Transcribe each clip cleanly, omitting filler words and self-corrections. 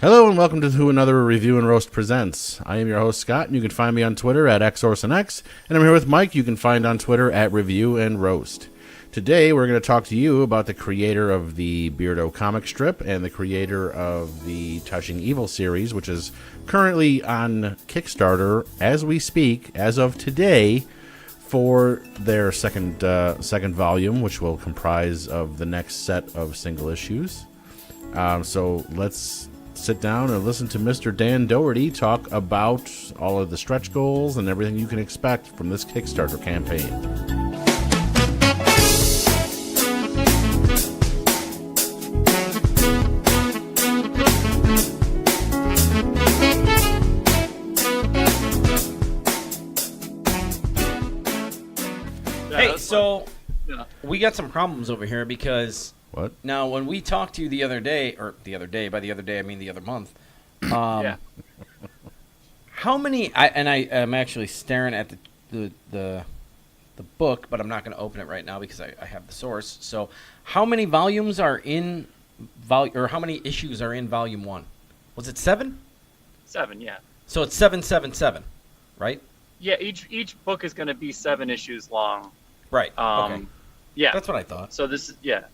Hello and welcome to another Review and Roast Presents. I am your host Scott, and you can find me on Twitter at XOrsonX, and I'm here with Mike. You can find on Twitter at Review and Roast. Today we're going to talk to you about the creator of the Beardo comic strip and the creator of the Touching Evil series, which is currently on Kickstarter as we speak, as of today, for their second volume, which will comprise of the next set of single issues. So let's sit down and listen to Mr. Dan Dougherty talk about all of the stretch goals and everything you can expect from this Kickstarter campaign. Hey, so we got some problems over here because What? now when we talked to you the other day, by the other day I mean the other month, how many? I'm actually staring at the book, but I'm not going to open it right now because I have the source. So, how many volumes are in how many issues are in volume 1? Was it 7? 7, yeah. So it's 777, right? Yeah, each book is going to be 7 issues long. Right. Okay. Yeah. That's what I thought. So this, yeah.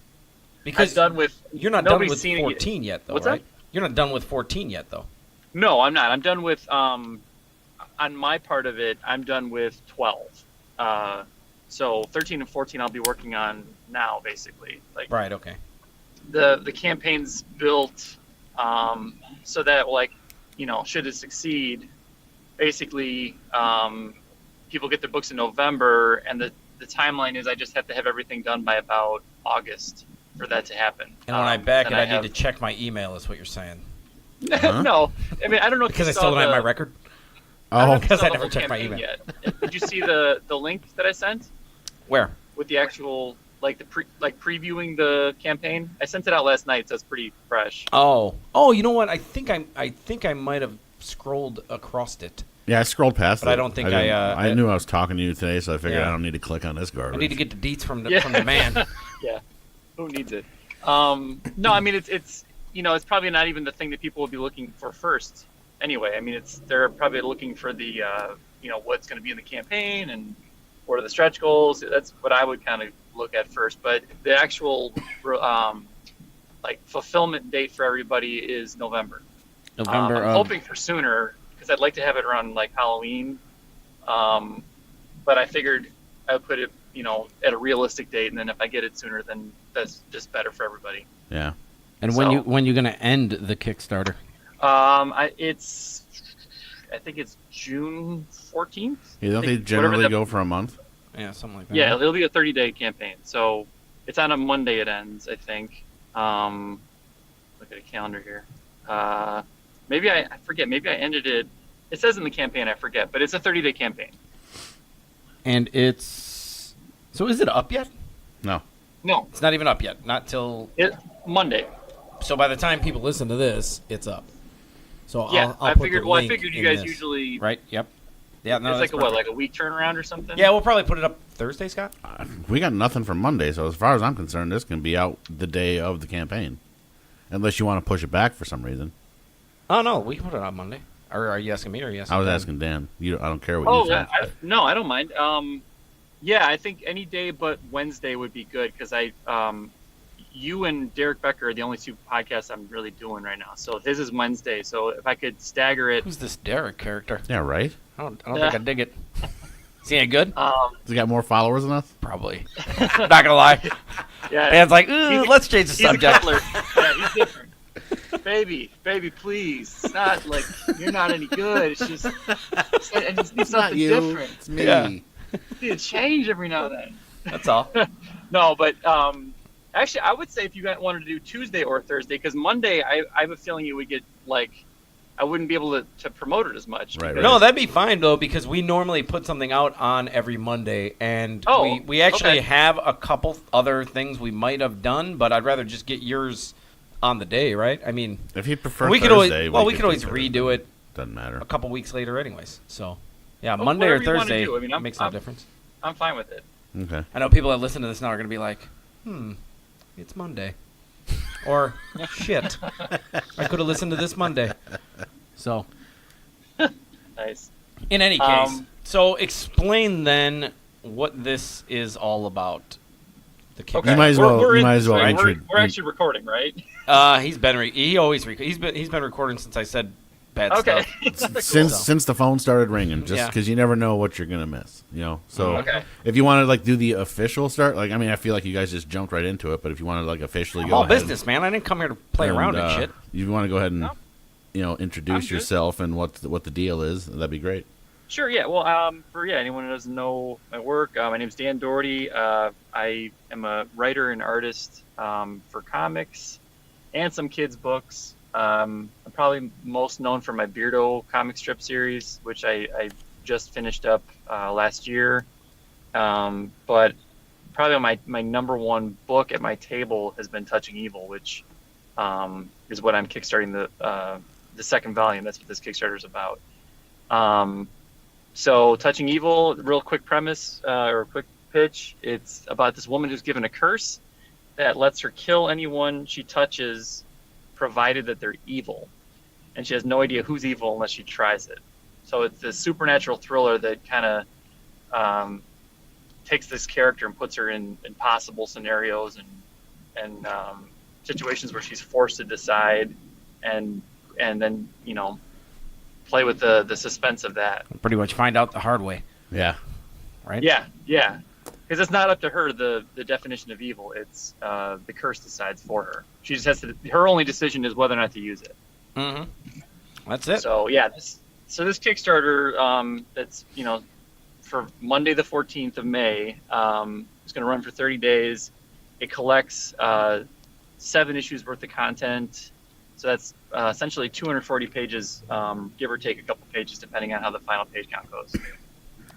Because I'm done with. You're not done with seen 14 yet, though, What's right? that? You're not done with 14 yet, though. No, I'm not. I'm done with. On my part of it, I'm done with 12. So 13 and 14, I'll be working on now, basically. Like. Right. Okay. The campaign's built so that, like, should it succeed, basically, people get their books in November, and the timeline is I just have to have everything done by about August for that to happen. And when I back it, I have... need to check my email, is what you're saying. Huh? No, I mean, I don't know if Because you I still don't have my the, record? Oh, because I the never whole checked my campaign email. Yet. Did you see the link that I sent Where? with the actual, like, previewing the campaign? I sent it out last night, so it's pretty fresh. Oh, you know what? I think I might have scrolled across it. yeah, I scrolled past it. But I don't think I knew I was talking to you today, so I figured Yeah. I don't need to click on this garbage. I need to get the deets from the man. Yeah, who needs it? No, I mean it's it's probably not even the thing that people will be looking for first. Anyway, I mean they're probably looking for the what's going to be in the campaign and what are the stretch goals. That's what I would kind of look at first. But the actual fulfillment date for everybody is November. November. I'm hoping for sooner because I'd like to have it around like Halloween. But I figured I would put it at a realistic date, and then if I get it sooner, then that's just better for everybody. Yeah. And when you going to end the Kickstarter? I think it's June 14th. You don't they generally go for a month? Yeah, something like that. Yeah, it'll be a 30-day campaign. So it's on a Monday it ends, I think. Look at a calendar here. Maybe I forget. Maybe I ended it. It says in the campaign, I forget, but it's a 30-day campaign. And so is it up yet? No. No, It's not even up yet. Not till Monday. So by the time people listen to this, it's up. So Yeah, I'll I put figured. the Well, I link figured you in guys this. usually. Right. Yep. Yeah. No. It's that's like perfect. like a week turnaround or something. Yeah, we'll probably put it up Thursday, Scott. We got nothing for Monday, so as far as I'm concerned, this can be out the day of the campaign. Unless you want to push it back for some reason. Oh no, we can put it on Monday. Or are you asking me? Or are you asking? I was Dan? asking Dan. I don't care what you Oh, say. no, I don't mind. Yeah, I think any day but Wednesday would be good because you and Derek Becker are the only 2 podcasts I'm really doing right now. So this is Wednesday. So if I could stagger it. Who's this Derek character? Yeah, right? I don't think I dig it. Is he any good? Does he got more followers than us? Probably. Not gonna lie. Yeah, Dan's like, ooh, let's change the he's subject. a cutler. Yeah, he's different. Baby, please. It's not like you're not any good. It's just I just need something different. It's me. Yeah. Need to change every now and then. That's all. No, but actually, I would say if you guys wanted to do Tuesday or Thursday, because Monday, I have a feeling you would get I wouldn't be able to promote it as much. Right, because- No, that'd be fine though because we normally put something out on every Monday, and we actually have a couple other things we might have done, but I'd rather just get yours on the day, right? I mean, If you prefer we could Thursday, always we could do always Thursday. redo it Doesn't matter. a couple weeks later, anyways. So, yeah, Oh, Monday or whatever you wanna Thursday do. I mean, makes no difference. I'm fine with it. Okay. I know people that listen to this now are going to be like, it's Monday. Or, shit, I could have listened to this Monday. So, Nice. in any case, so explain then what this is all about. The Kickstarter. Okay. You might as well. We're You in- might as well. We're actually recording, right? He's been he always he's been recording since I said bad Okay. stuff. since the phone started ringing, just Yeah. because you never know what you're gonna miss, you know. So Okay. if you want to like do the official start, like I mean, I feel like you guys just jumped right into it, but if you want to like officially I'm go all ahead, business, man. I didn't come here to play around and shit. You want to go ahead and No. I'm introduce good. yourself and what the deal is, that'd be great. Sure. Yeah. Well, for anyone who doesn't know my work, my name's Dan Dougherty. I am a writer and artist for comics and some kids' books. I'm probably most known for my Beardo comic strip series, which I just finished up last year. But probably my number one book at my table has been Touching Evil, which is what I'm kickstarting the second volume. That's what this Kickstarter is about. So Touching Evil, real quick premise or quick pitch. It's about this woman who's given a curse that lets her kill anyone she touches, provided that they're evil. And she has no idea who's evil unless she tries it. So it's this supernatural thriller that kind of takes this character and puts her in impossible scenarios and situations where she's forced to decide and then, play with the suspense of that. Pretty much find out the hard way, Yeah. right? Yeah. Because it's not up to her, the definition of evil. It's the curse decides for her. She just has to. Her only decision is whether or not to use it. Mm-hmm. That's it. So yeah, this Kickstarter that's for Monday the 14th of May. It's going to run for 30 days. It collects 7 issues worth of content. So that's essentially 240 pages, give or take a couple pages, depending on how the final page count goes.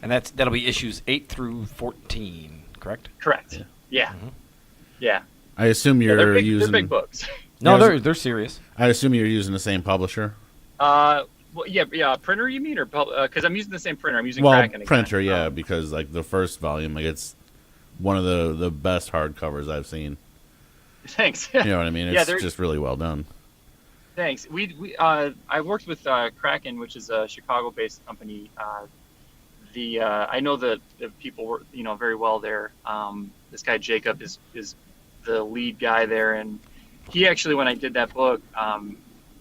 And that'll be issues 8 through 14, correct? Correct. Yeah. Mhm. Yeah. I assume Yeah, you're they're using. big books. No, Yeah, they're serious. I assume you're using the same publisher. Well, yeah. Printer, you mean, or because I'm using the same printer. I'm using Well, Kraken again. printer, yeah, because like the first volume, like it's one of the best hardcovers I've seen. Thanks. You know what I mean? Yeah, It's they're- just really well done. Thanks. I worked with Kraken, which is a Chicago-based company. I know the people were very well there. This guy Jacob is the lead guy there, and he actually, when I did that book,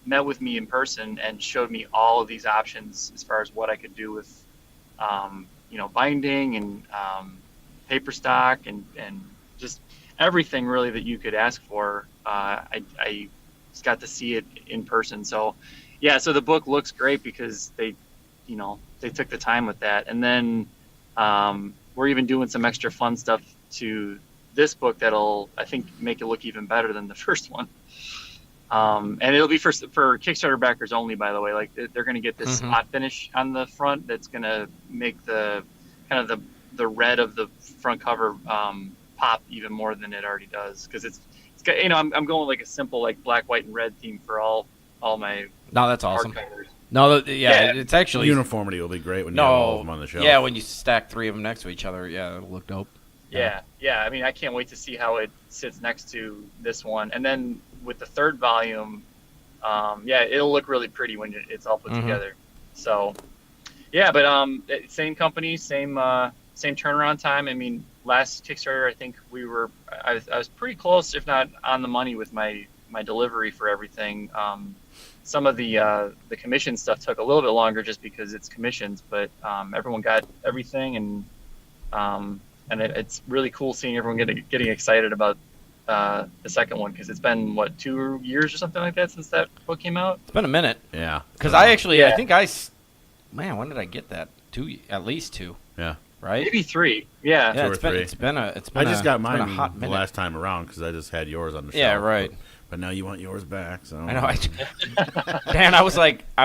met with me in person and showed me all of these options as far as what I could do with binding and paper stock and just everything really that you could ask for. I just got to see it in person. So yeah, so the book looks great because they took the time with that. And then we're even doing some extra fun stuff to this book that'll, I think, make it look even better than the first one. And it'll be for Kickstarter backers only, by the way. Like they're going to get this spot finish on the front that's going to make the kind of the red of the front cover pop even more than it already does, because it's got, I'm going like a simple like black, white, and red theme for all my No, that's awesome. hardcovers. No, Yeah. it's actually Uniformity will be great when you have all of them on the shelf. Yeah, when you stack 3 of them next to each other, yeah, it'll look dope. Yeah. I mean, I can't wait to see how it sits next to this one. And then with the third volume, it'll look really pretty when it's all put together. So, yeah, but same company, same turnaround time. I mean, last Kickstarter, I think I was pretty close, if not on the money, with my delivery for everything. Some of the commission stuff took a little bit longer just because it's commissions, but everyone got everything, and it's really cool seeing everyone getting excited about the second one, because it's been 2 years or something like that since that book came out. It's been a minute. Yeah. Because I actually, Yeah. I think when did I get that? At least 2. Yeah. Right? Maybe 3. Yeah. Yeah, or it's been 3. it's been a I just got it's been a mine hot the minute. last time around because I just had yours on the shelf. Yeah, right. But now you want yours back, so I know. Dan, I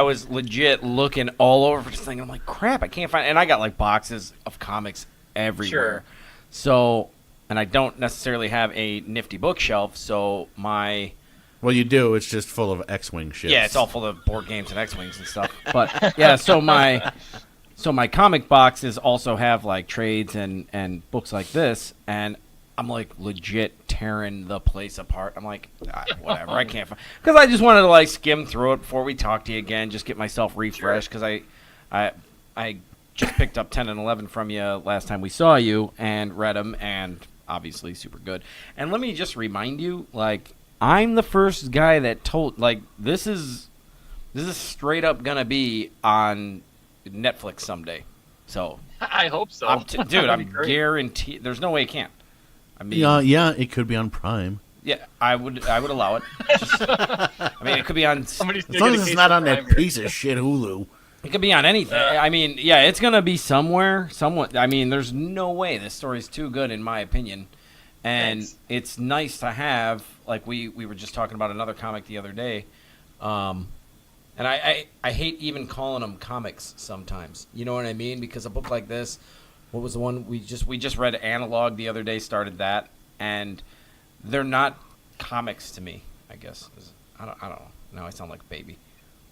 was legit looking all over for this thing. I'm like, crap, I can't find it. And I got like boxes of comics everywhere. Sure. So, and I don't necessarily have a nifty bookshelf, so Well, you do. It's just full of X-wing ships. yeah, it's all full of board games and X-wings and stuff. But yeah, so my comic boxes also have like trades and books like this, and I'm like legit tearing the place apart. I'm like, whatever, I can't find, because I just wanted to like skim through it before we talk to you again, just get myself refreshed, because I just picked up 10 and 11 from you last time we saw you and read them, and obviously super good. And let me just remind you, like, I'm the first guy that told, like, this is straight up gonna be on Netflix someday. So I hope so. Dude, I'm guaranteed. There's no way it can't. I mean, yeah, it could be on Prime. yeah, I would allow it. I mean, it could be on. As long as it's not on that piece of shit Hulu. It could be on anything. I mean, yeah, it's gonna be somewhere. I mean, there's no way this story's too good, in my opinion. And Thanks. it's nice to have, like we were just talking about another comic the other day. And I hate even calling them comics sometimes. You know what I mean? Because a book like this, what was the one we just read? Analog the other day, started that, and they're not comics to me, I guess. I don't know. Now I sound like a baby.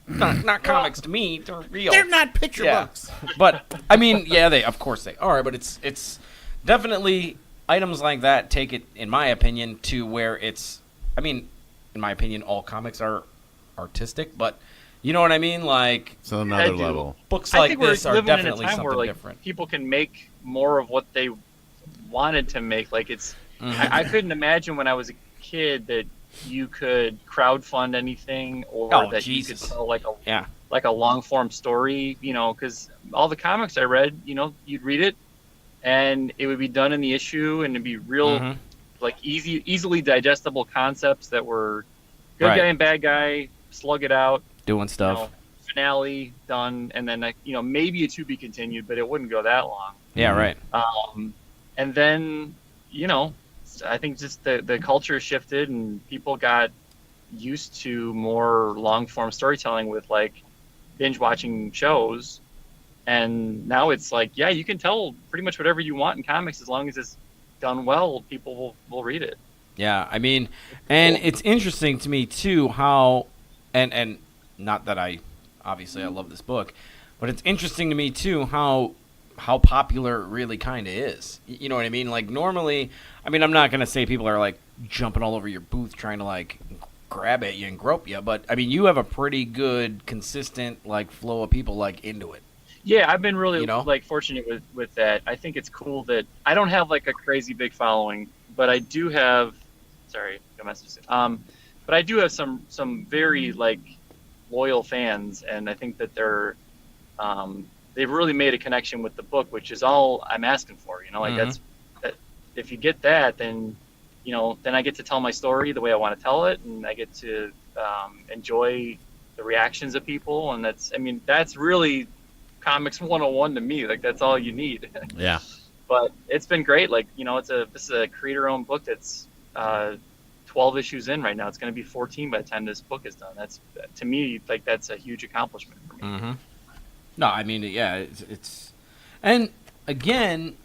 Not comics to me. They're real. They're not picture books. But I mean, yeah, of course they are. But it's definitely items like that take it, in my opinion, to where it's. I mean, in my opinion, all comics are artistic, but you know what I mean. Like, it's another level. Books I like think this we're are living in a definitely time something where, like, different. people can make more of what they wanted to make. Like, it's. Mhm. I couldn't imagine when I was a kid that you could crowdfund anything, or that you could tell like a long form story. You know, because all the comics I read, you know, you'd read it, and it would be done in the issue, and it'd be real, like easily digestible concepts that were good Right. guy and bad guy, slug it out, Doing stuff. you know, finale done, and then, like, you know, maybe a to be continued, but it wouldn't go that long. Yeah, right. And then, you know, I think just the culture shifted and people got used to more long form storytelling with like binge watching shows. And now it's like, yeah, you can tell pretty much whatever you want in comics as long as it's done well. People will read it. Yeah, I mean, and it's interesting to me too how, and not that I love this book, but it's interesting to me too how popular it really kind of is. You know what I mean? Like, normally, I mean, I'm not gonna say people are like jumping all over your booth trying to like grab at you and grope you, but I mean, you have a pretty good, consistent like flow of people like into it. Yeah, I've been really, You know? like, fortunate with that. I think it's cool that I don't have like a crazy big following, but I do have. Sorry, got messages. But I do have some very like loyal fans, and I think that they've really made a connection with the book, which is all I'm asking for. You know, like that. If you get that, then you know, then I get to tell my story the way I want to tell it, and I get to enjoy the reactions of people, and that's really comics 101 to me. Like, that's all you need. Yeah. But it's been great. Like, you know, this is a creator-owned book that's 12 issues in right now. It's going to be 14 by the time this book is done. That's, to me, like, that's a huge accomplishment for me. Mm-hmm. No, I mean, yeah, it's and again,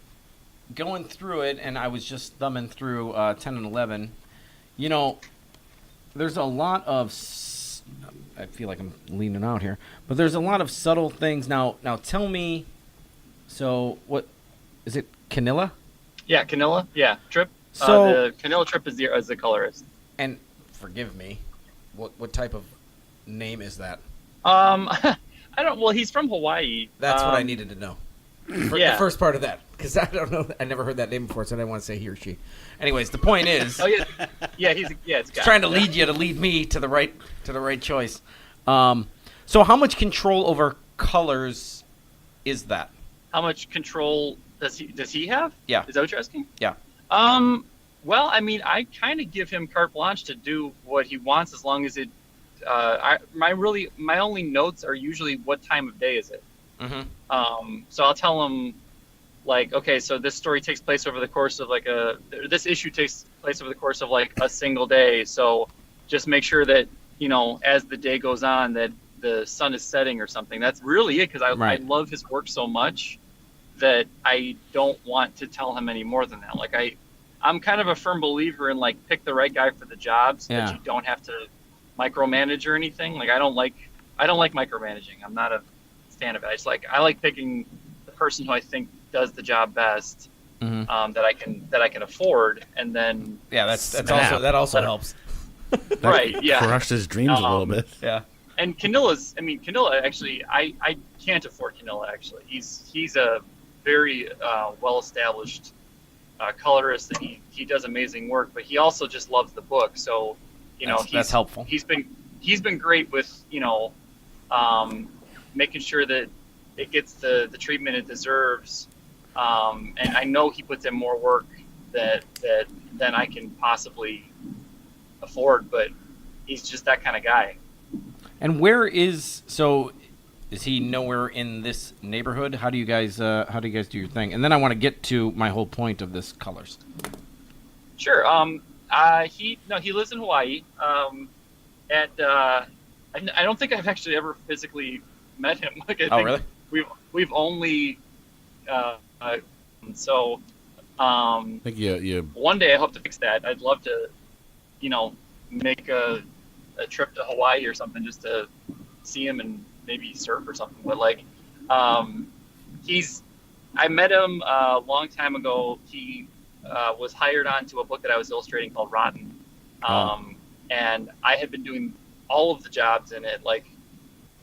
going through it, and I was just thumbing through 10 and 11. You know, there's a lot of. I feel like I'm leaning out here, but there's a lot of subtle things. Now tell me. So what is it? Canilla? Yeah, Canilla. Yeah, Trip. So the Canilla Trip is the colorist. And forgive me, what type of name is that? I don't. Well, he's from Hawaii. That's what I needed to know. Yeah. The first part of that, because I don't know. I never heard that name before, so I didn't want to say he or she. Anyways, the point is. Oh yeah, it's got trying to lead you to lead me to the right choice. So how much control over colors is that? How much control does he have? Yeah. Is that what you're asking? Yeah. Well, I mean, I kind of give him carte blanche to do what he wants as long as it. My only notes are usually what time of day is it. Mm-hmm. So I'll tell him, like, okay, so this story takes place over the course of this issue takes place over the course of like a single day. So just make sure that, you know, as the day goes on, that the sun is setting or something. That's really it, because I love his work so much that I don't want to tell him any more than that. Like, I'm kind of a firm believer in, like, pick the right guy for the job so that you don't have to micromanage or anything. Like, I don't like micromanaging. I'm not a fan of it. I like picking the person who I think does the job best, that I can afford, and then that also helps. right, yeah, Crushed his dreams a little bit. Yeah. And Canilla actually, I can't afford Canilla actually. He's a very well established colorist, and he does amazing work, but he also just loves the book. So that's helpful. He's been great with making sure that it gets the treatment it deserves. And I know he puts in more work than I can possibly afford, but he's just that kind of guy. And is he nowhere in this neighborhood? How do you guys do your thing? And then I want to get to my whole point of this colors. Sure. He lives in Hawaii. I don't think I've actually ever physically met him. Like I think really? We've only so I think you one day I hope to fix that. I'd love to, make a trip to Hawaii or something just to see him and maybe surf or something. But I met him a long time ago. He was hired onto a book that I was illustrating called Rotten. And I had been doing all of the jobs in it, like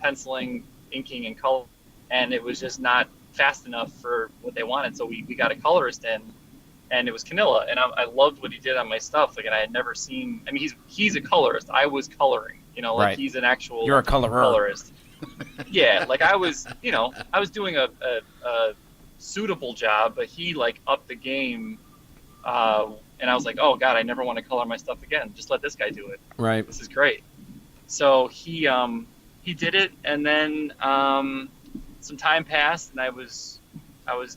penciling, inking, and color, and it was just not fast enough for what they wanted. So we got a colorist in, and it was Canilla, and I loved what he did on my stuff. Like, and I had never seen. I mean, he's a colorist. I was coloring. Right. He's an actual. You're a colorer. Colorist. Yeah, like I was doing a suitable job, but he upped the game. And I was like, oh God, I never want to color my stuff again. Just let this guy do it. Right. This is great. So he did it, and then some time passed, and I was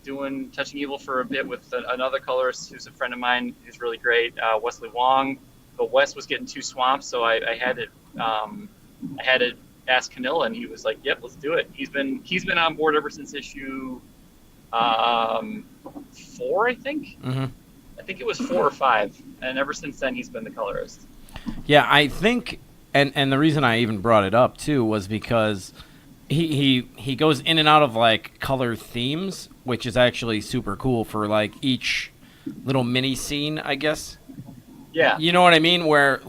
doing Touching Evil for a bit with another colorist who's a friend of mine who's really great, Wesley Wong. But Wes was getting too swamped, so I had to ask Canilla, and he was like, "Yep, let's do it." He's been on board ever since issue 4, I think. Mm-hmm. I think it was 4 or 5, and ever since then he's been the colorist. Yeah, I think, and the reason I even brought it up too was because he goes in and out of color themes, which is actually super cool for each little mini scene, I guess. Yeah. You know what I mean? Where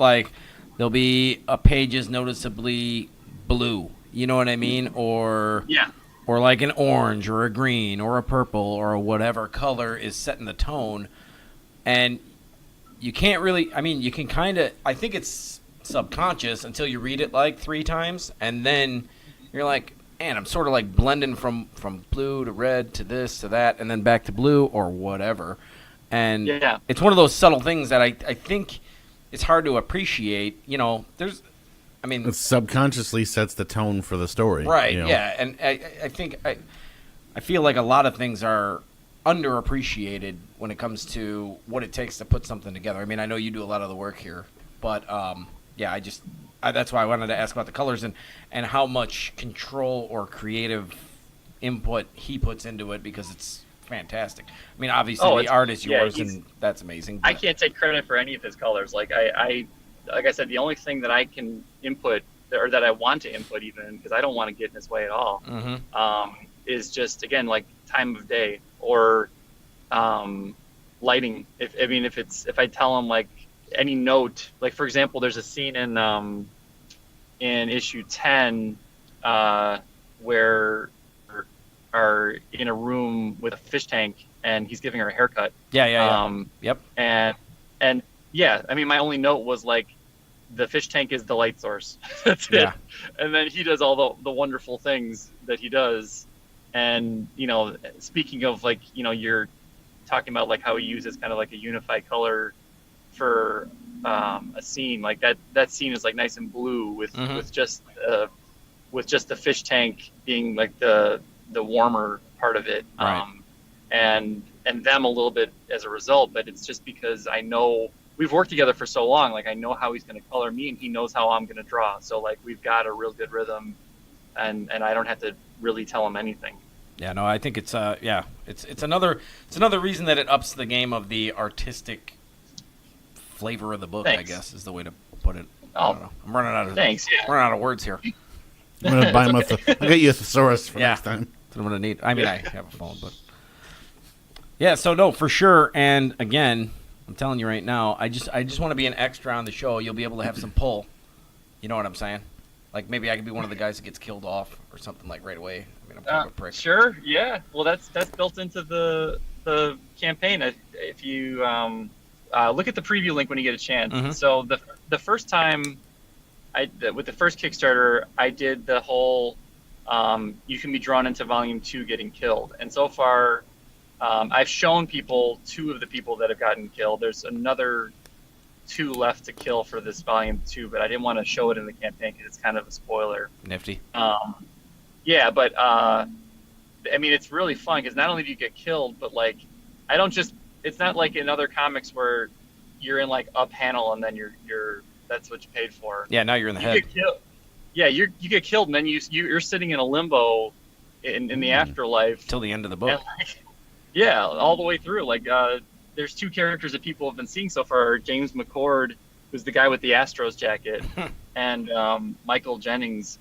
there'll be a page is noticeably blue. You know what I mean? Or yeah. Or an orange or a green or a purple or whatever color is setting the tone. And you can't really, you can kind of, I think it's subconscious until you read it 3 times, and then you're like, man, I'm sort of blending from blue to red to this to that, and then back to blue or whatever. And yeah. It's one of those subtle things that I think it's hard to appreciate. It subconsciously sets the tone for the story. Right, yeah. And I think, I feel like a lot of things are underappreciated when it comes to what it takes to put something together. I know you do a lot of the work here, but that's why I wanted to ask about the colors and how much control or creative input he puts into it, because it's fantastic. Obviously the art is yours, and that's amazing. But I can't take credit for any of his colors. Like I said, the only thing that I can input, or that I want to input even, because I don't want to get in his way at all, is just, again, time of day or lighting. If I tell him any note, for example, there's a scene in issue 10 where are in a room with a fish tank, and he's giving her a haircut. Yeah. Yep. And yeah, my only note was the fish tank is the light source. That's it. And then he does all the wonderful things that he does. And, speaking of you're talking about how he uses kind of a unified color for a scene, that scene is nice and blue with just the fish tank being the warmer part of it. Right. And them a little bit as a result, but it's just because I know we've worked together for so long. I know how he's going to color me, and he knows how I'm going to draw. So we've got a real good rhythm, and I don't have to really tell him anything. Yeah, no, I think it's it's another reason that it ups the game of the artistic flavor of the book. Thanks. I guess is the way to put it. Oh, I don't know. I'm running out of running out of words here. I'm gonna buy him I'll get you a thesaurus for next time. That's what I'm gonna need. I have a phone, but Yeah, so no, for sure. And again, I'm telling you right now, I just want to be an extra on the show. You'll be able to have some pull. You know what I'm saying? Like maybe I could be one of the guys that gets killed off or something like right away. I mean, I'm kind of a prick. Sure, yeah. Well, that's built into the campaign. If you look at the preview link when you get a chance. Mhm. So the first time with the first Kickstarter, I did the whole you can be drawn into Volume 2 getting killed, and so far I've shown people 2 of the people that have gotten killed. There's another 2 left to kill for this Volume 2, but I didn't want to show it in the campaign because it's kind of a spoiler. Nifty. Yeah, but I mean, it's really fun because not only do you get killed, but like, I don't just. It's not like in other comics where you're in like a panel and then you're that's what you paid for. Yeah, now you're in the You head. get killed. Yeah, you get killed, and then you're sitting in a limbo in the afterlife Till the end of the book. and, like, yeah, all the way through. Like, there's 2 characters that people have been seeing so far: James McCord, who's the guy with the Astros jacket, and Michael Jennings,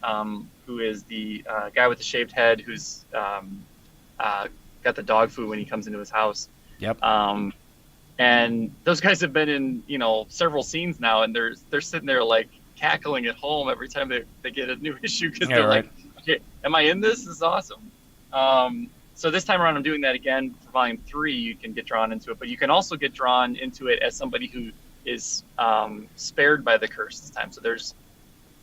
who is the guy with the shaved head, who's got the dog food when he comes into his house. Yep. And those guys have been in, several scenes now, and they're sitting there like cackling at home every time they get a new issue because they're right. like, okay, am I in this? This is awesome. So this time around, I'm doing that again for Volume 3. You can get drawn into it, but you can also get drawn into it as somebody who is spared by the curse this time. So there's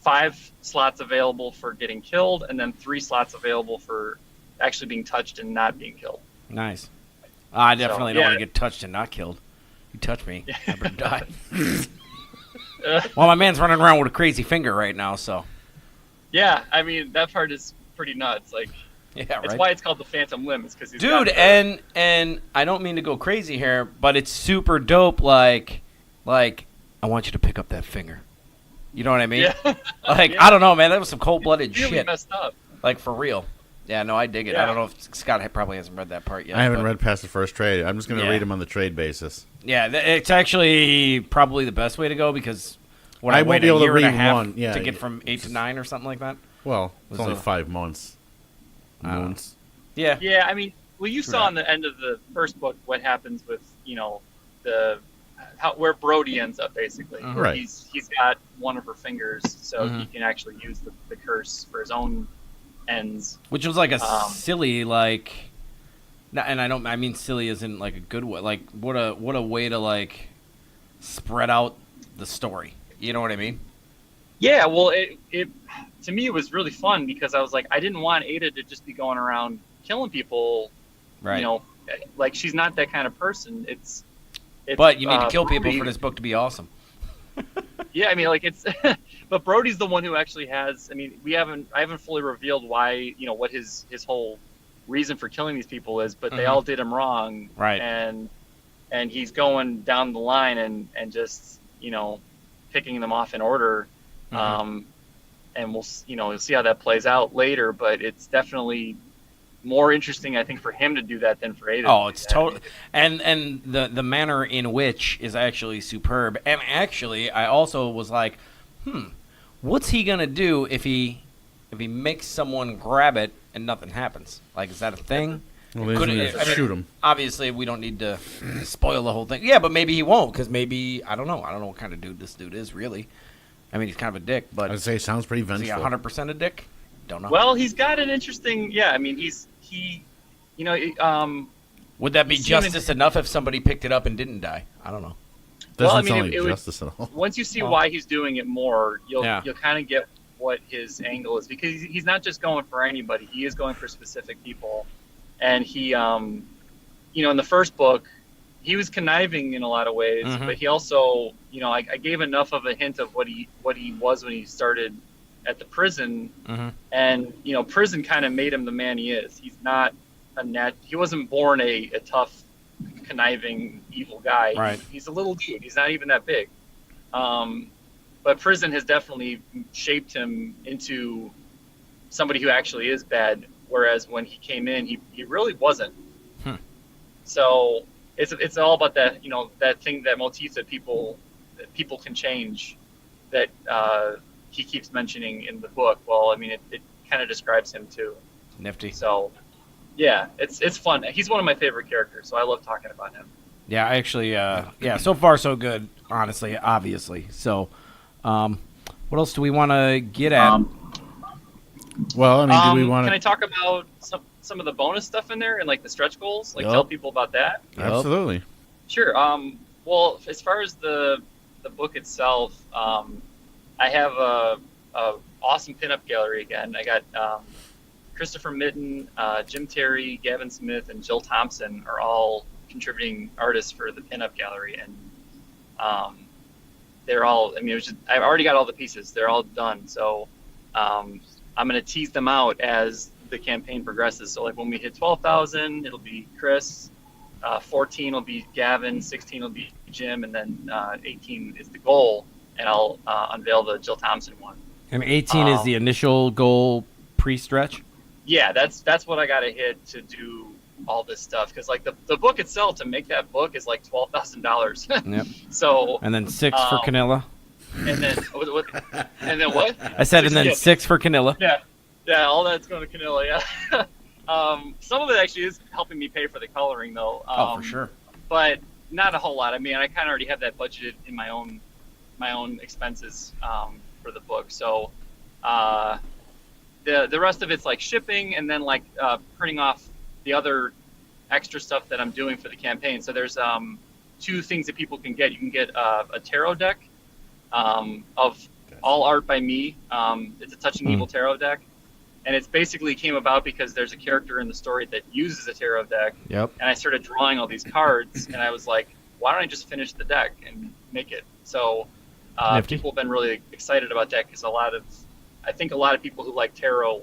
5 slots available for getting killed, and then 3 slots available for actually being touched and not being killed. Nice. I definitely don't yeah. want to get touched and not killed. You touch me, I better die. Well, my man's running around with a crazy finger right now, so. Yeah, I mean, that part is pretty nuts. Like, Yeah, it's right. why it's called the Phantom Limb, is because he's Dude, got and I don't mean to go crazy here, but it's super dope. Like I want you to pick up that finger. You know what I mean? Yeah. Like, Yeah. I don't know, man. That was some cold-blooded really shit. messed up. Like, for real. Yeah, no, I dig it. I Yeah. don't know if Scott probably hasn't read that part yet. I haven't but- read past the first trade. I'm just going to Yeah. read them on the trade basis. Yeah, it's actually probably the best way to go because when I I won't wait be able a to year and a read half one, yeah. to get from 8 to 9 or something like that. Well, it's Was only a- 5 months. I don't know. Months. Yeah. Yeah, I mean, well, you True saw that. in the end of the first book what happens with, where Brody ends up, basically. Mhm. Where Right. He's got one of her fingers, so Mhm. he can actually use the curse for his own ends. Which was like a Um, silly, like, and I mean silly as in like a good way. Like, what a way to like spread out the story. You know what I mean? Yeah, well, it to me, it was really fun because I was like, I didn't want Ada to just be going around killing people. Right. Like, she's not that kind of person. It's But you need to kill people Brody- for this book to be awesome. Yeah, I mean, like, it's, but Brody's the one who actually has. I mean, I haven't fully revealed why, what his whole reason for killing these people is, but they Mhm. all did him wrong, Right. And he's going down the line and just picking them off in order, Mhm. and you'll see how that plays out later. But it's definitely more interesting, I think, for him to do that than for Ada. Oh, to it's do that. total, and the manner in which is actually superb. And actually, I also was like, what's he gonna do if he makes someone grab it and nothing happens? Like, is that a thing? Well, they Could just it- I mean, shoot him. Obviously, we don't need to spoil the whole thing. Yeah, but maybe he won't, because maybe I don't know. I don't know what kind of dude this dude is really. I mean, he's kind of a dick, but I'd say it sounds pretty is he vengeful. 100% a dick? Don't know. Well, he's got an interesting. Yeah, I mean, Would that be you see him in- justice enough if somebody picked it up and didn't die? I don't know. Doesn't Well, I mean, sound like it would- justice at all. once you see Well- why he's doing it more, you'll Yeah. kind of get what his angle is, because he's not just going for anybody. He is going for specific people, and he, in the first book, he was conniving in a lot of ways, Mhm. but he also, I gave enough of a hint of what he was when he started at the prison, Mm-hmm. and prison kind of made him the man he is. He's not he wasn't born a tough, conniving, evil guy. Right. He's a little dude. He's not even that big. But prison has definitely shaped him into somebody who actually is bad. Whereas when he came in, he really wasn't. So it's all about that, that thing, that motif that people can change, that he keeps mentioning in the book. Well, I mean, it kind of describes him too. Nifty. So, Yeah, it's fun. He's one of my favorite characters, so I love talking about him. Yeah, I actually, yeah, so far so good, honestly, obviously. So, what else do we want to get at? Well, I mean, do we want Can I to? talk about some of the bonus stuff in there and like the stretch goals? Like Yup. tell people about that? Absolutely. Sure. Well, as far as the book itself, I have a awesome pinup gallery again. I got Christopher Mitten, Jim Terry, Gavin Smith, and Jill Thompson are all contributing artists for the pinup gallery, and they're all. I mean, I've already got all the pieces; they're all done. So I'm going to tease them out as the campaign progresses. So, like when we hit 12,000, it'll be Chris. 14 will be Gavin. 16 will be Jim, and then 18 is the goal, and I'll unveil the Jill Thompson one. And 18 is the initial goal pre-stretch? Yeah, that's what I got to hit to do all this stuff, because like the book itself, to make that book is like $12,000. Yep. So And then 6 for Canilla. and then what? And then what? I said, and then Yeah. 6 for Canilla. Yeah, all that's going to Canilla. Yeah. Some of it actually is helping me pay for the coloring though. Oh, for sure. But not a whole lot. I mean, I kind of already have that budgeted in my own expenses for the book. So the rest of it's like shipping, and then like printing off the other extra stuff that I'm doing for the campaign. So there's 2 things that people can get. You can get a tarot deck of all art by me. It's a Touching Evil tarot deck. And it's basically came about because there's a character in the story that uses a tarot deck. Yep. And I started drawing all these cards, and I was like, why don't I just finish the deck and make it? So Nifty. people have been really excited about that, because I think a lot of people who like tarot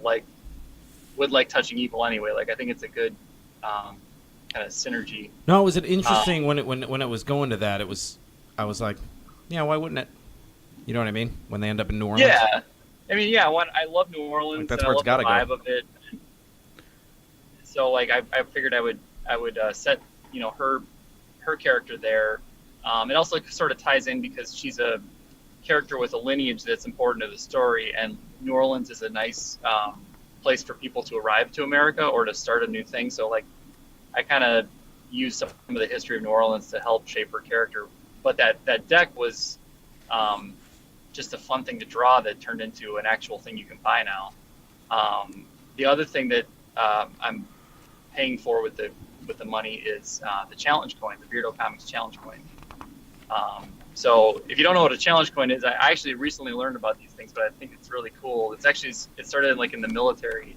would like Touching Evil anyway. Like, I think it's a good kind of synergy. No, it was an interesting when it was going to that. I was like, yeah, why wouldn't it? You know what I mean? When they end up in New Orleans. Yeah. I mean, yeah, I love New Orleans. Like, that's and where I it's love the gotta vibe of it. So, like, I figured I would set, her character there. It also sort of ties in because she's a character with a lineage that's important to the story, and New Orleans is a nice place for people to arrive to America or to start a new thing. So, like, I kind of used some of the history of New Orleans to help shape her character. But that deck was just a fun thing to draw that turned into an actual thing you can buy now. The other thing that I'm paying for with the money is the challenge coin, the Beardo Comics challenge coin. So if you don't know what a challenge coin is, I actually recently learned about these things, but I think it's really cool. It started like in the military,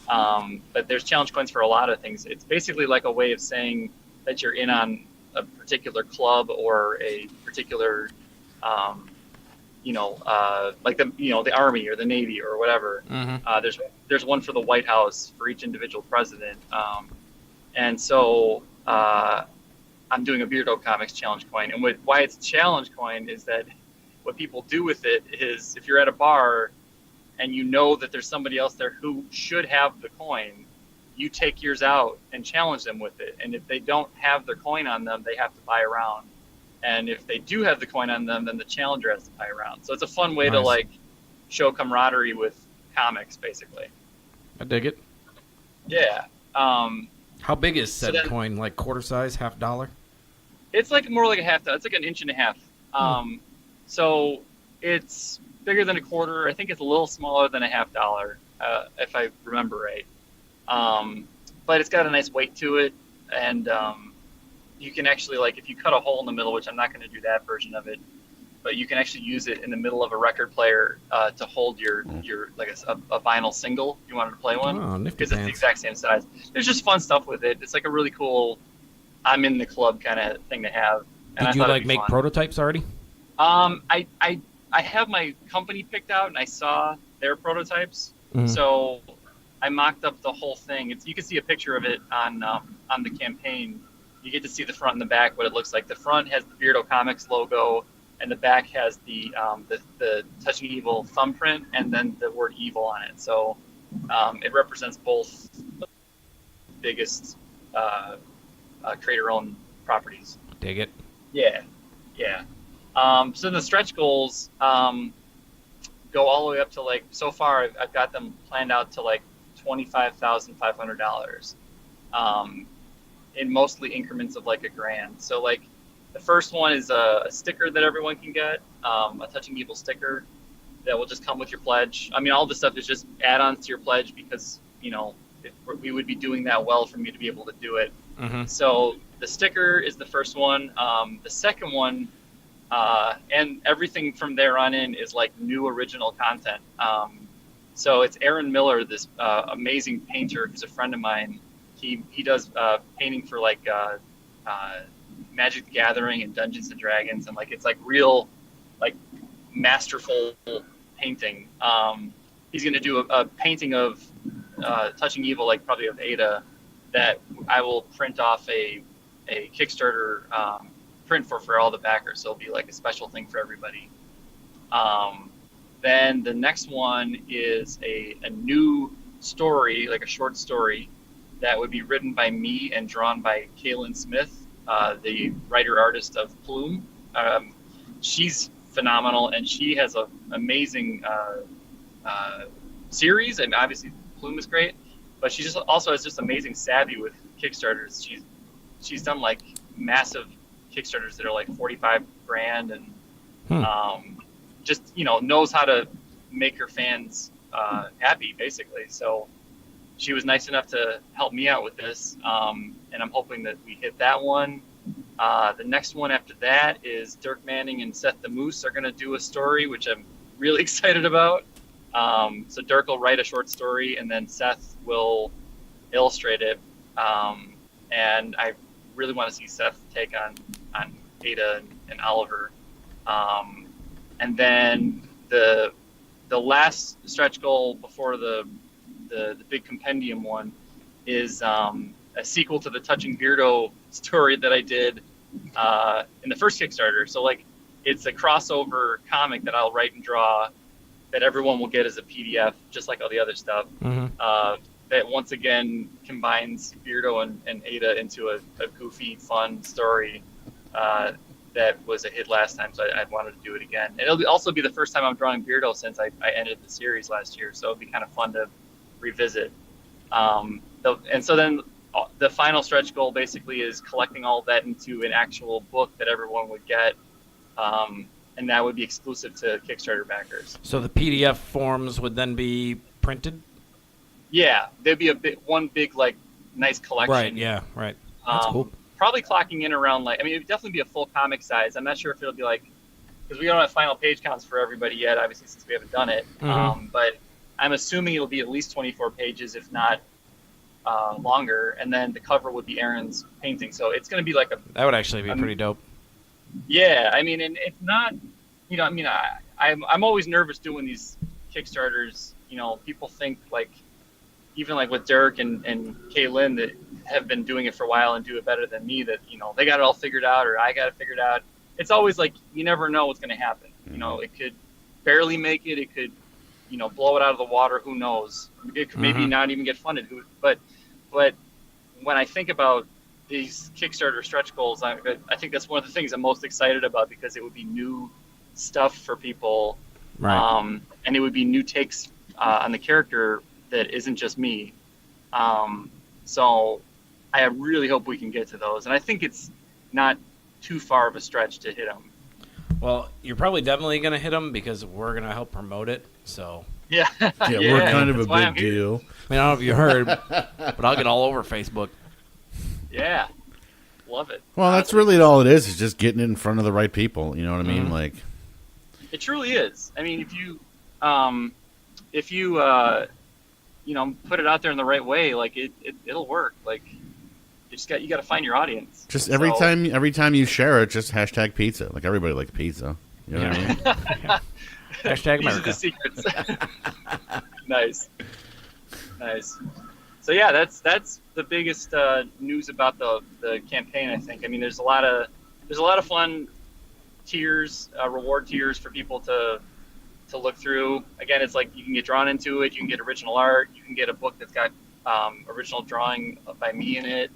but there's challenge coins for a lot of things. It's basically like a way of saying that you're in on a particular club or a particular like the Army or the Navy or whatever. Mm-hmm. There's one for the White House for each individual president. And so I'm doing a Beardo Comics challenge coin. And why it's a challenge coin is that what people do with it is, if you're at a bar and you know that there's somebody else there who should have the coin, you take yours out and challenge them with it. And if they don't have their coin on them, they have to buy a round. And if they do have the coin on them, then the challenger has to buy a round. So it's a fun way to like show camaraderie with comics, basically. I dig it. Yeah. How big is said then- coin? Like quarter size, $half? It's like more like a half. It's like an inch and a half. So it's bigger than a quarter. I think it's a little smaller than a $half, if I remember right. But it's got a nice weight to it, and you can actually, like, if you cut a hole in the middle, which I'm not going to do that version of it, but you can actually use it in the middle of a record player to hold your like a vinyl single if you wanted to play one. Oh, nifty because it's the pants. exact same size. There's just fun stuff with it. It's like a really cool, I'm in the club kind of thing to have. And I Did you thought it'd like be make fun. prototypes already? I have my company picked out, and I saw their prototypes, Mhm. so I mocked up the whole thing. You can see a picture of it on the campaign. You get to see the front and the back, what it looks like. The front has the Beardo Comics logo, and the back has the Touching Evil thumbprint, and then the word evil on it. So it represents both the biggest creator-owned properties. Dig it. Yeah. So the stretch goals go all the way up to, like, so far I've got them planned out to like $25,500. in mostly increments of like $1,000. So like the first one is a sticker that everyone can get, a Touching Evil sticker that will just come with your pledge. I mean, all this stuff is just add-ons to your pledge because, we would be doing that well for me to be able to do it. Mm-hmm. So the sticker is the first one. The second one, and everything from there on in is like new original content. So it's Aaron Miller, this amazing painter who's a friend of mine. He does painting for like Magic the Gathering and Dungeons and Dragons, and like it's like real, like masterful painting. He's going to do a painting of Touching Evil, like probably of Ada, that I will print off a Kickstarter print for all the backers. So it'll be like a special thing for everybody. Then the next one is a new story, like a short story, that would be written by me and drawn by Kaylin Smith, the writer-artist of Plume. She's phenomenal, and she has an amazing series, and obviously Plume is great, but she just also has just amazing savvy with Kickstarters. She's done like massive Kickstarters that are like 45 grand, and just knows how to make her fans happy, basically. So she was nice enough to help me out with this, and I'm hoping that we hit that one. The next one after that is Dirk Manning and Seth the Moose are going to do a story, which I'm really excited about. So Dirk will write a short story, and then Seth will illustrate it. And I really want to see Seth take on Ada and Oliver. And then the last stretch goal before the big compendium one is a sequel to the Touching Beardo story that I did in the first Kickstarter. So like it's a crossover comic that I'll write and draw that everyone will get as a PDF, just like all the other stuff. Mm-hmm. That once again combines Beardo and Ada into a goofy, fun story that was a hit last time, so I wanted to do it again. And it'll also be the first time I'm drawing Beardo since I ended the series last year, so it'll be kind of fun to revisit. And so then the final stretch goal basically is collecting all of that into an actual book that everyone would get, and that would be exclusive to Kickstarter backers. So the PDF forms would then be printed? Yeah, there'd be one big, like, nice collection. Right, yeah, right. That's cool. Probably clocking in around, like, I mean, it would definitely be a full comic size. I'm not sure if it'll be like, because we don't have final page counts for everybody yet, obviously, since we haven't done it. Mm-hmm. But I'm assuming it'll be at least 24 pages, if not longer. And then the cover would be Aaron's painting. So it's going to be like that would actually be pretty dope. Yeah, I mean, and it's not, I mean, I'm always nervous doing these Kickstarters. People think, like, even like with Dirk and Kaylin that have been doing it for a while and do it better than me, that they got it all figured out, or I got it figured out. It's always like you never know what's going to happen. It could barely make it. It could blow it out of the water. Who knows? It could maybe not even get funded. But when I think about these Kickstarter stretch goals, I think that's one of the things I'm most excited about, because it would be new stuff for people, right? And it would be new takes on the character that isn't just me. So I really hope we can get to those, and I think it's not too far of a stretch to hit them. Well, you're probably definitely going to hit them because we're going to help promote it. So yeah, we're kind of a big deal. I mean, I don't know if you heard, but I'll get all over Facebook. Yeah, love it. Well, that's really all it is just getting it in front of the right people. You know what I mean? Like, it truly is. I mean, if you put it out there in the right way, like it'll work. Like you got to find your audience. Just every time you share it, just hashtag pizza. Like, everybody likes pizza. You know what I mean? Yeah. Hashtag America. These are the secrets. Nice. So yeah, that's the biggest news about the campaign, I think. I mean, there's a lot of fun tiers, reward tiers for people to look through. Again, it's like you can get drawn into it, you can get original art, you can get a book that's got original drawing by me in it.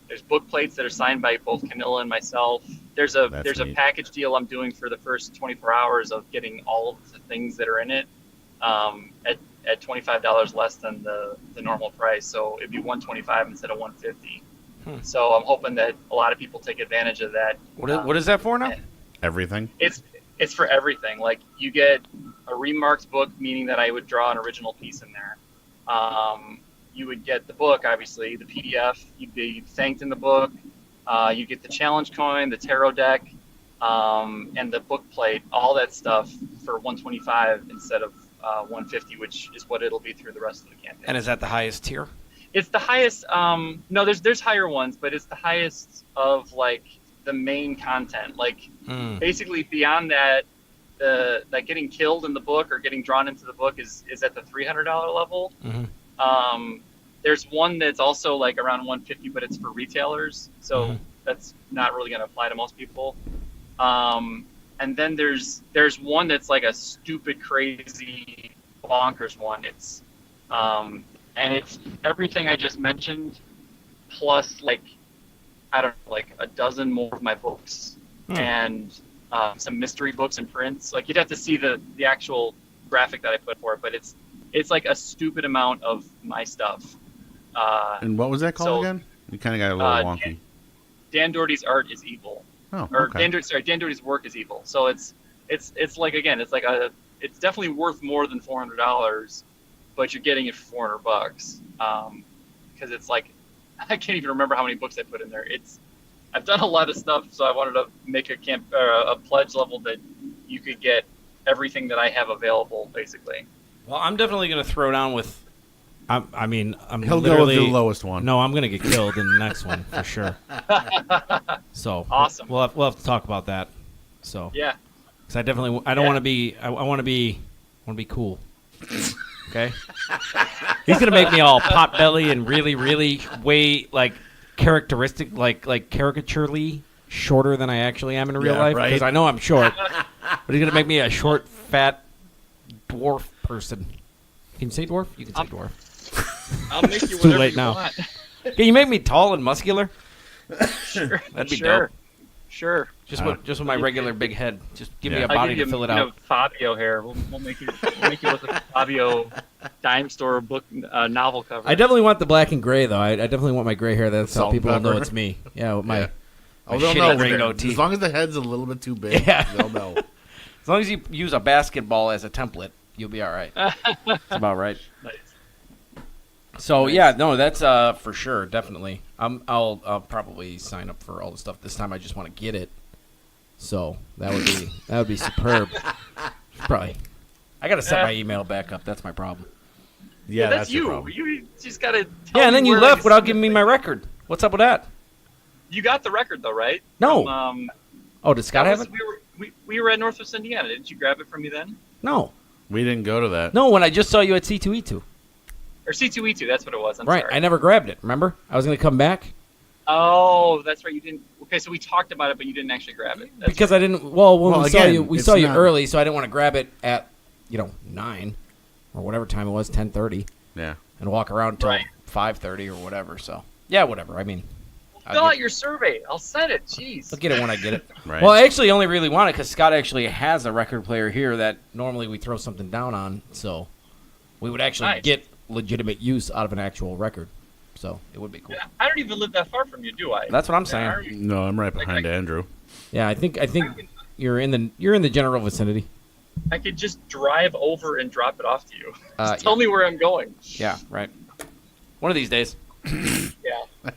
There's book plates that are signed by both Camilla and myself. There's a package deal I'm doing for the first 24 hours of getting all of the things that are in it at $25 less than the normal price. So it'd be $125 instead of $150. So I'm hoping that a lot of people take advantage of that. What is that for now? Everything. It's for everything. Like you get a remarked book, meaning that I would draw an original piece in there. You would get the book, obviously, the PDF. You'd be thanked in the book. You get the challenge coin, the tarot deck, and the book plate. All that stuff for $125 instead of $150, which is what it'll be through the rest of the campaign. And is that the highest tier? It's the highest. No, there's higher ones, but it's the highest of like the main content. Like basically beyond that, like getting killed in the book or getting drawn into the book is at the $300 level. There's one that's also like around $150, but it's for retailers, so that's not really going to apply to most people. And then there's one that's like a stupid, crazy, bonkers one. It's and it's everything I just mentioned, plus like I don't know, like a dozen more of my books and some mystery books and prints. Like you'd have to see the actual graphic that I put for it, but it's like a stupid amount of my stuff. And what was that called again? You kind of got a little wonky. Dan Dougherty's art is evil. Oh, or okay. Dan Dougherty's work is evil. So it's like again, it's definitely worth more than $400, but you're getting it for $400 because it's like I can't even remember how many books I put in there. I've done a lot of stuff, so I wanted to make a pledge level that you could get everything that I have available, basically. Well, I'm definitely going to throw down with. I'm He'll go with the lowest one. No, I'm going to get killed in the next one for sure. So awesome. We'll have to talk about that. So yeah, because I don't want to be. I want to be cool. Okay. He's gonna make me all pot belly and really, really way like characteristic, like caricaturely shorter than I actually am in real life. Because I know I'm short, but he's gonna make me a short, fat dwarf person. Can you say dwarf? You can say dwarf. I'll make you It's too whatever late you now. want. Can you make me tall and muscular? Sure. That'd be sure. dope. Sure. Just with my regular big head. Just give me a I'll body give to you, fill it you know, out. Fabio hair. We'll make you look like a Fabio dime store book novel cover. I definitely want the black and gray though. I definitely want my gray hair. That's Salt how people will know pepper. it's me. Yeah, with my. Oh, My they'll shitty know. Ringo teeth. As long as the head's a little bit too big, Yeah. they'll know. As long as you use a basketball as a template, you'll be all right. That's about right. Nice. So yeah, no, that's for sure, definitely. I'll probably sign up for all the stuff this time. I just want to get it. So that would be superb. Probably. I gotta set my email back up. That's my problem. Yeah, that's your you. problem. You just gotta. Yeah, and then you left without giving me my record. What's up with that? You got the record though, right? No. From, Oh, did Scott have it? We were at Northwest Indiana. Didn't you grab it from me then? No. We didn't go to that. No, when I just saw you at C2E2. Or C2E2, that's what it was. I'm Right, sorry. I never grabbed it. Remember? I was gonna come back Oh, that's right. You didn't. Okay, so we talked about it, but you didn't actually grab it. That's because I didn't. Well, when Well, we saw again, you, we it's saw you not- early, so I didn't want to grab it at 9 or whatever time it was, 10:30, Yeah. and walk around until Right. 5:30 or whatever. So yeah, whatever. I mean, Fill out your survey. I'll send it. Jeez. I'll get it when I get it. Right. Well, I actually only really want it because Scott actually has a record player here that normally we throw something down on, so we would actually Nice. get legitimate use out of an actual record. So it would be cool. Yeah, I don't even live that far from you, do I? That's what I'm Yeah, saying. are you- No, I'm right behind Andrew. Yeah, I think you're in the general vicinity. I could just drive over and drop it off to you. Yeah. Just tell me where I'm going. Yeah, right. One of these days, Yeah.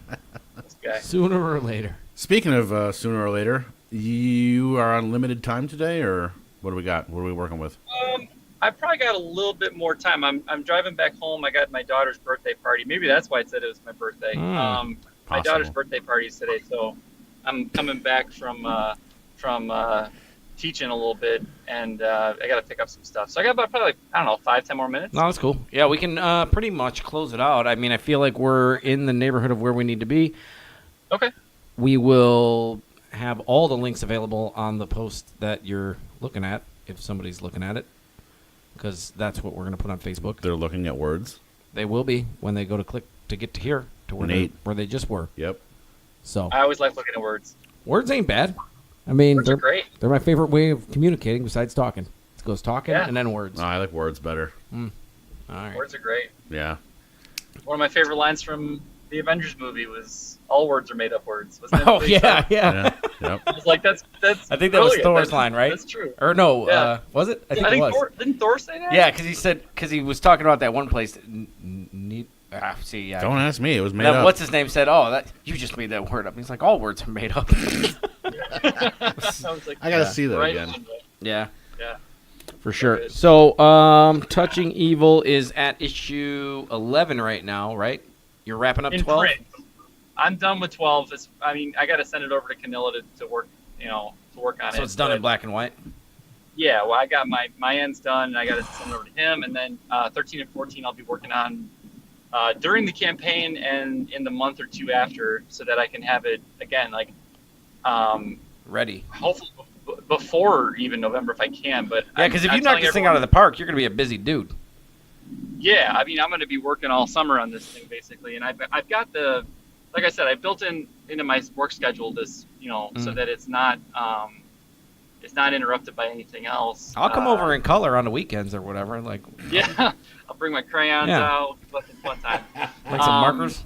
This guy. sooner or later. Speaking of sooner or later, you are on limited time today, or what do we got? What are we working with? I probably got a little bit more time. I'm driving back home. I got my daughter's birthday party. Maybe that's why it said it was my birthday. My Possible. daughter's birthday party is today, so I'm coming back from teaching a little bit, and I got to pick up some stuff. So I got about probably 5-10 more minutes. No, that's cool. Yeah, we can pretty much close it out. I mean, I feel like we're in the neighborhood of where we need to be. Okay. We will have all the links available on the post that you're looking at, if somebody's looking at it, because that's what we're going to put on Facebook. They're looking at words. They will be when they go to click to get to here, to where they just were. Yep. So I always like looking at words. words ain't bad. I mean, Words are great. they're my favorite way of communicating besides talking. It goes talking Yeah. and then words. No, I like words better. All right. Words are great. Yeah. One of my favorite lines from the Avengers movie was, "All words are made up words." Wasn't it? Oh What he said? yeah. Yep. I was like, that's. I think that was brilliant. Thor's That's- line, right? That's true. Or no, Yeah. was it? I think I it think was. Didn't Thor say that? Yeah, because he was talking about that one place. Yeah. Don't ask me. It was made That, up. what's his name said? Oh, that you just made that word up. He's like, all words are made up. I was like, I gotta see that right again. on it. Yeah, Yeah. for sure. Good. So, Touching Evil is at issue 11 right now, right? You're wrapping up In 12. print. I'm done with 12. I mean, I got to send it over to Canilla to work, to work on it. So it's done in but- black and white. Yeah, well, I got my end's done. And I got to send it over to him, and then 13 and 14 I'll be working on during the campaign and in the month or two after, so that I can have it again, like Ready. hopefully before even November if I can. But Yeah, because if you knock this thing out of the park, you're gonna be a busy dude. Yeah, I mean, I'm going to be working all summer on this thing basically, and I've got like I said, I built into my work schedule this, so that it's not interrupted by anything else. I'll come over in color on the weekends or whatever. Like, Yeah, I'll bring my crayons Yeah. out. Fucking fun time. like some markers.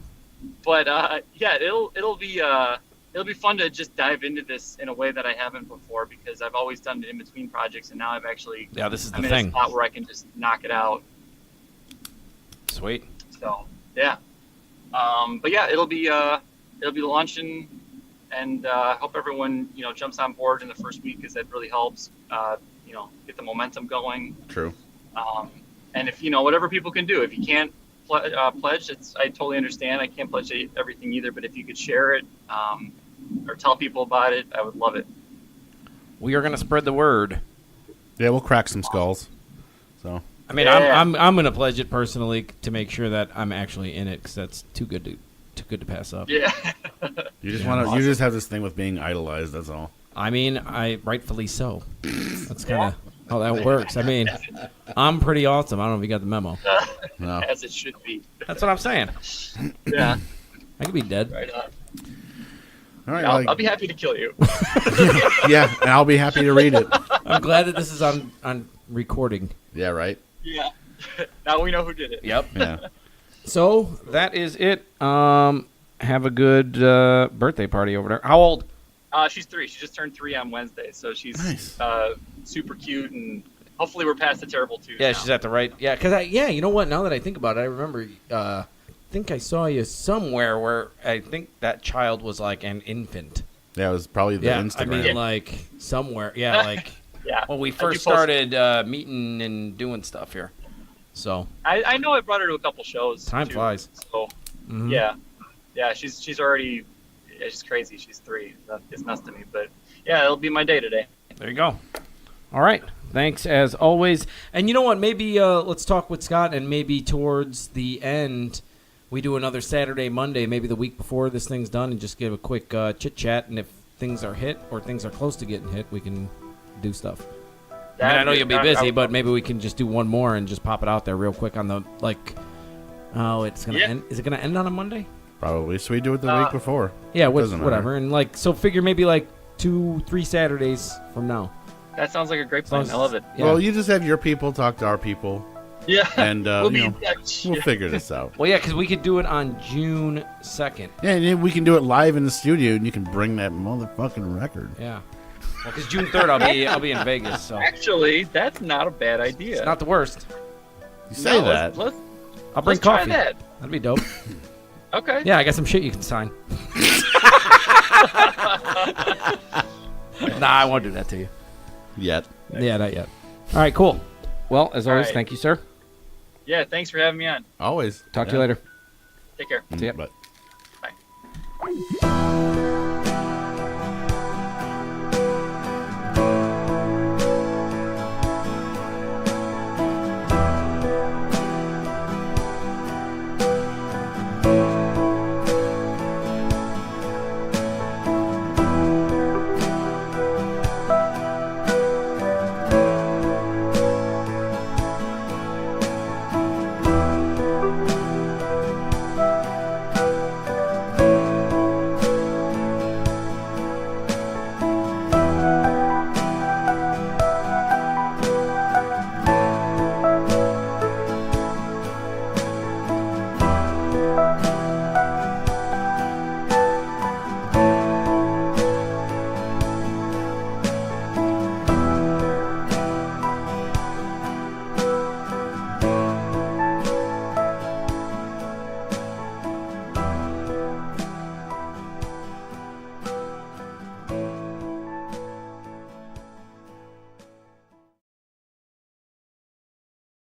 But yeah, it'll be fun to just dive into this in a way that I haven't before, because I've always done it in between projects, and now I've actually Yeah, this is the I'm in thing. a spot where I can just knock it out. Sweet. So yeah, but yeah, it'll be launching, and hope everyone jumps on board in the first week, because that really helps get the momentum going. True. And if whatever people can do, if you can't pledge, I totally understand. I can't pledge everything either, but if you could share it or tell people about it, I would love it. We are gonna spread the word. Yeah, we'll crack some skulls. So I mean, Yeah. I'm gonna pledge it personally to make sure that I'm actually in it, because that's too good to pass up. Yeah. you just Yeah. want to. You just have this thing with being idolized. That's all. I mean, I rightfully so. That's kind of how that works. I mean, I'm pretty awesome. I don't know if you got the memo. No. As it should be. That's what I'm saying. Yeah. I could be dead. Right on. All right. I'll be happy to kill you. Yeah, and I'll be happy to read it. I'm glad that this is on recording. Yeah. Right. Yeah. Now we know who did it. Yep. Yeah. So that is it. Have a good birthday party over there. How old? She's 3. She just turned 3 on Wednesday, so she's Nice. super cute, and hopefully we're past the terrible 2s. Yeah, now. she's at the right. Yeah, because you know what? Now that I think about it, I remember. I think I saw you somewhere where I think that child was like an infant. Yeah, it was probably the Yeah, Instagram. I mean, like somewhere. Yeah, like Yeah. when we I do first post- started meeting and doing stuff here. So I know I brought her to a couple shows. Time too, flies. So mhm. yeah, she's already. Yeah, she's crazy. She's 3. It's nuts to me, but yeah, it'll be my day today. There you go. All right. Thanks as always. And you know what? Maybe let's talk with Scott, and maybe towards the end we do another Saturday, Monday, maybe the week before this thing's done, and just give a quick chit chat. And if things are hit or things are close to getting hit, we can do stuff. I mean, I know you'll be busy, but maybe we can just do one more and just pop it out there real quick on the Oh, it's gonna end. Is it gonna end on a Monday? Probably. So we do it the week before. Yeah, Doesn't matter. whatever. And so figure maybe 2-3 Saturdays from now. That sounds like a great As long plan. as- I love it. Yeah. Well, you just have your people talk to our people, Yeah. and we'll be you in know, touch. we'll figure this out. Well, yeah, because we could do it on June 2nd. Yeah, and then we can do it live in the studio, and you can bring that motherfucking record. Yeah. Well, because June 3rd I'll be in Vegas, so Actually, that's not a bad idea. it's not the worst. You say No, that. I'll bring let's try coffee. that. That'd be dope. Okay. Yeah, I got some shit you can sign. Nah, I won't do that to you. Yet. Yeah, not yet. All right, cool. Well, as always, right. thank you, sir. Yeah. Thanks for having me on. Always. Talk to you later. Take care. See ya. But Bye.